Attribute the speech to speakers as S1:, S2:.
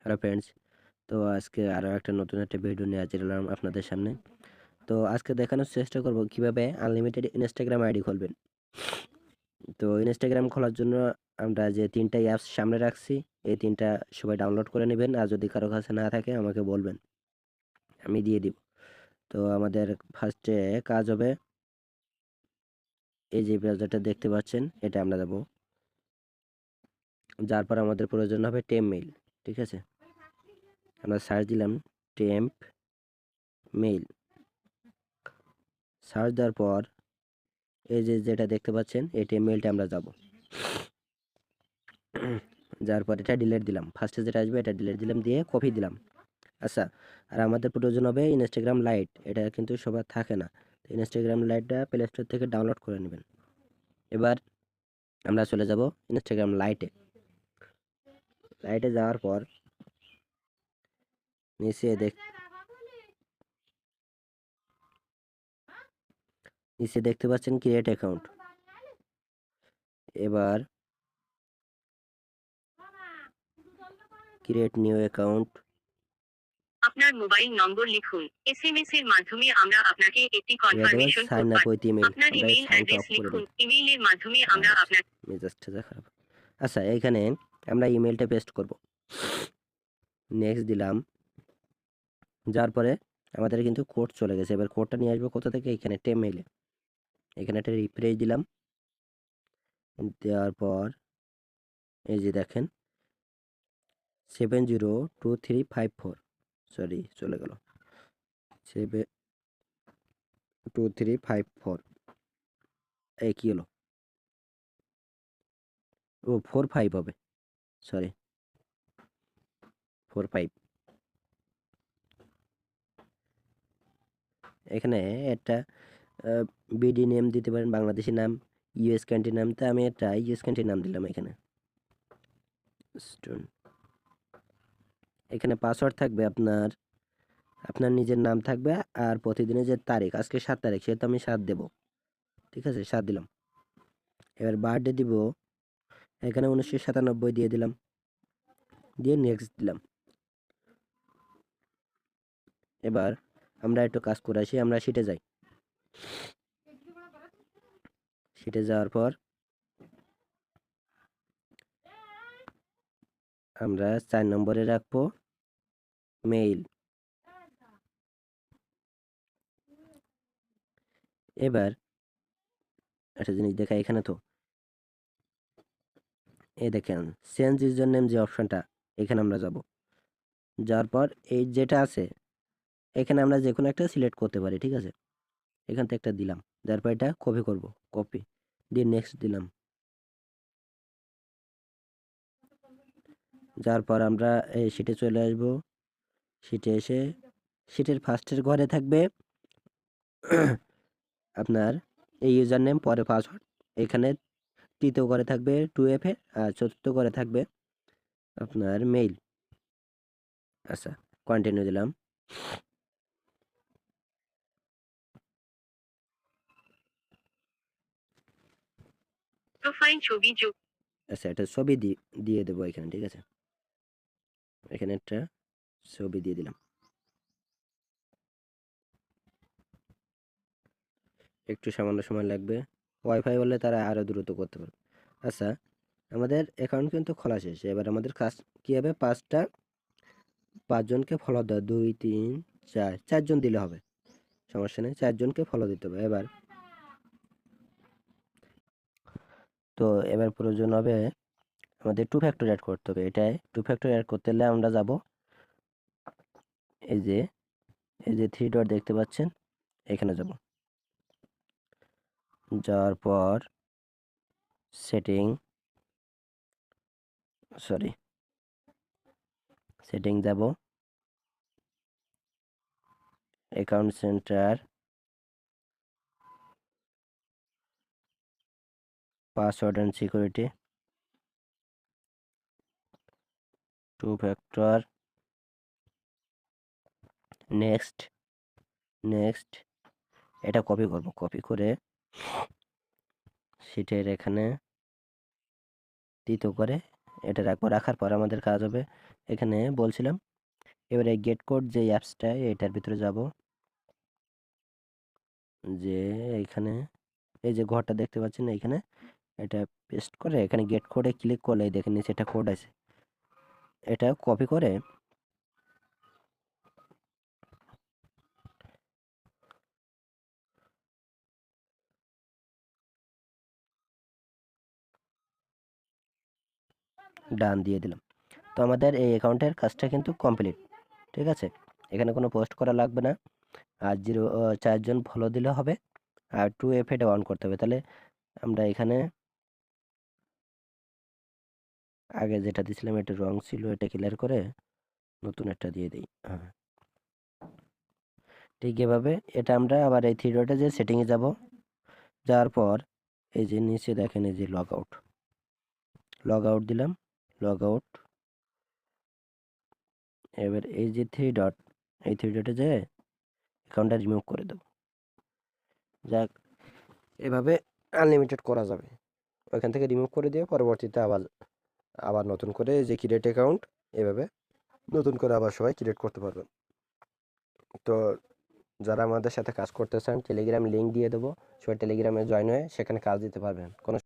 S1: Hello friends, তো আজকে আরও একটা নতুন একটা ভিডিও নিয়ে হাজির হলাম আপনাদের সামনে। তো আজকে দেখানোর চেষ্টা করব কিভাবে আনলিমিটেড ইনস্টাগ্রাম আইডি খুলবেন। তো ইনস্টাগ্রাম খোলার জন্য আমরা যে তিনটা অ্যাপস সামনে রাখছি, এই তিনটা সবাই ডাউনলোড করে নেবেন, আর যদি কারো কাছে না থাকে আমাকে বলবেন, আমি দিয়ে দিব। তো আমাদের ফার্স্টে কাজ হবে, এই যে ব্রাউজারটা দেখতে পাচ্ছেন এটা আমরা যাব। যার পর আমাদের প্রয়োজন হবে টেম্প মেইল। ঠিক আছে, আমরা সার্চ দিলাম টেম্প মেইল। সার্চ দেওয়ার পর এই যে যেটা দেখতে পাচ্ছেন এই টেম্প মেইলটা আমরা যাব। যার পর এটা ডিলিট দিলাম, ফার্স্টে যেটা আসবে এটা ডিলিট দিলাম, দিয়ে কপি দিলাম। আচ্ছা, আর আমাদের প্রয়োজন হবে ইনস্টাগ্রাম লাইট। এটা কিন্তু সবার থাকে না, তো ইনস্টাগ্রাম লাইটটা প্লে স্টোর থেকে ডাউনলোড করে নেবেন। এবার আমরা চলে যাব ইনস্টাগ্রাম লাইটে। লাইটে যাওয়ার পর নিচে দেখতে পাচ্ছেন ক্রিয়েট অ্যাকাউন্ট। এবার ক্রিয়েট নিউ অ্যাকাউন্ট।
S2: আপনার মোবাইল নম্বর লিখুন। এসএমএস এর মাধ্যমে আমরা আপনাকে একটি confirmation code
S1: sign up with
S2: পাঠাবো।
S1: ইমেল,
S2: আপনার
S1: আমরা এই
S2: ইমেইল
S1: সাউন্ডটা
S2: অ্যাড্রেস
S1: অফ করে
S2: লিখুন।
S1: দিই।
S2: ইমেইলের মাধ্যমে আমরা আপনার
S1: মেজাজটা খারাপ। আচ্ছা, এখানে আমরা ইমেলটা পেস্ট করব। নেক্সট দিলাম, যার পরে আমাদের কিন্তু কোড চলে গেছে। এবার কোডটা নিয়ে আসবো কোথা থেকে? এখানে টেমেইলে। এখানে একটা রিফ্রেশ দিলাম, দেওয়ার পর এই যে দেখেন 702354, সরি চলে গেল, 72354। এই কি হলো? ও 45 হবে, সরি 45। এখানে একটা বিডি নেম দিতে পারেন, বাংলাদেশি নাম, ইউএস কান্ট্রি নাম। তা আমি একটা ইউএস কান্ট্রি নাম দিলাম। এখানে এখানে পাসওয়ার্ড থাকবে আপনার, আপনার নিজের নাম থাকবে, আর প্রতিদিনের যে তারিখ, আজকে 7 তারিখ, সেহেতু আমি 7 দেব। ঠিক আছে, 7 দিলাম। এবার বার্থডে দিব, এখানে 1997 দিয়ে দিলাম, দিয়ে নেক্সট দিলাম। এবার আমরা একটু কাজ করে আসি, আমরা শিটে যাই। শিটে যাওয়ার পর আমরা 4 নম্বরে রাখবো মেইল। এবার একটা জিনিস দেখা, এখানে তো এই দেখেন চেঞ্জ ইউজার নেম যে অপশনটা, এখানে আমরা যাব। যাওয়ার পর এই যেটা আছে এখানে আমরা যে কোনো একটা সিলেক্ট করতে পারি। ঠিক আছে, এখান থেকে একটা দিলাম, যার পর এটা কপি করব, কপি দিয়ে নেক্সট দিলাম। যার পর আমরা এই শিটে চলে আসব। শিটে এসে শিটের ফার্স্টের ঘরে থাকবে আপনার এই ইউজার নেম, পরে পাসওয়ার্ড। এখানে তৃতীয় ঘরে থাকবে 2FA, আর চতুর্থ ঘরে থাকবে আপনার মেইল। আচ্ছা, কন্টিনিউ দিলাম।
S2: প্রোফাইল ছবি যোগ।
S1: আচ্ছা, এটা ছবি দিয়ে দেবো এখানে। ঠিক আছে, এখানে একটা ছবি দিয়ে দিলাম। একটু সামান্য সময় লাগবে, ওয়াইফাই হলে তারা আরও দ্রুত করতে পারবে। আচ্ছা, আমাদের অ্যাকাউন্ট কিন্তু খোলা শেষ। এবার আমাদের কাজ কী হবে? পাঁচজনকে ফলো দেওয়া, 2 3 4, 4জন দিলে হবে, সমস্যা নেই, 4জনকে ফলো দিতে হবে। এবার প্রয়োজন হবে আমাদের 2 ফ্যাক্টর অ্যাড করতে হবে। এটাই 2 ফ্যাক্টর অ্যাড করতে হলে আমরা যাব এই যে, এই যে 3 ডট দেখতে পাচ্ছেন, এখানে যাব। যাওয়ার পর সেটিং, সরি সেটিং যাব, account centre, password and security, 2 factor, next. এটা কপি করব, কপি করে সিটের এখানে তৃতীয় করে এটা রাখবো। রাখার পর আমাদের কাজ হবে এখানে বলছিলাম, এবারে গেট কোড যে অ্যাপসটা এটার ভিতরে যাব, যে এখানে এই যে ঘরটা দেখতে পাচ্ছেন এখানে, এটা পেস্ট করে এখানে গেট কোডে ক্লিক করলে দেখেন নিচে একটা কোড আছে, এটা কপি করে ডান দিয়ে দিলাম। তো আমাদের এই অ্যাকাউন্টের কাজটা কিন্তু কমপ্লিট। ঠিক আছে, এখানে কোনো পোস্ট করা লাগবে না, আর 4 জন ফলো দিলে হবে, আর 2F এটা অন করতে হবে। তাহলে আমরা এখানে আগে যেটা দিছিলাম এটা রং ছিল, এটা ক্লিয়ার করে নতুন একটা দিয়ে দিই। হ্যাঁ, ঠিক এভাবে এটা আমরা আবার এই থ্রি ডটে যে সেটিংয়ে যাব, যাওয়ার পর এই যে নিচে দেখেন এই যে লগ আউট দিলাম, লগ আউট। এবার এই যে থ্রি ডট, এই থ্রি ডটে যে অ্যাকাউন্টটা রিমুভ করে দেবো। যাক, এভাবে আনলিমিটেড করা যাবে। ওইখান থেকে রিমুভ করে দিয়ে পরবর্তীতে আবার আবার নতুন করে যে ক্রিয়েট অ্যাকাউন্ট, এভাবে নতুন করে আবার সবাই ক্রিয়েট করতে পারবেন। তো যারা আমাদের সাথে কাজ করতে চান টেলিগ্রাম লিঙ্ক দিয়ে দেবো, সবাই টেলিগ্রামে জয়েন হয়ে সেখানে কাজ দিতে পারবেন। কোনো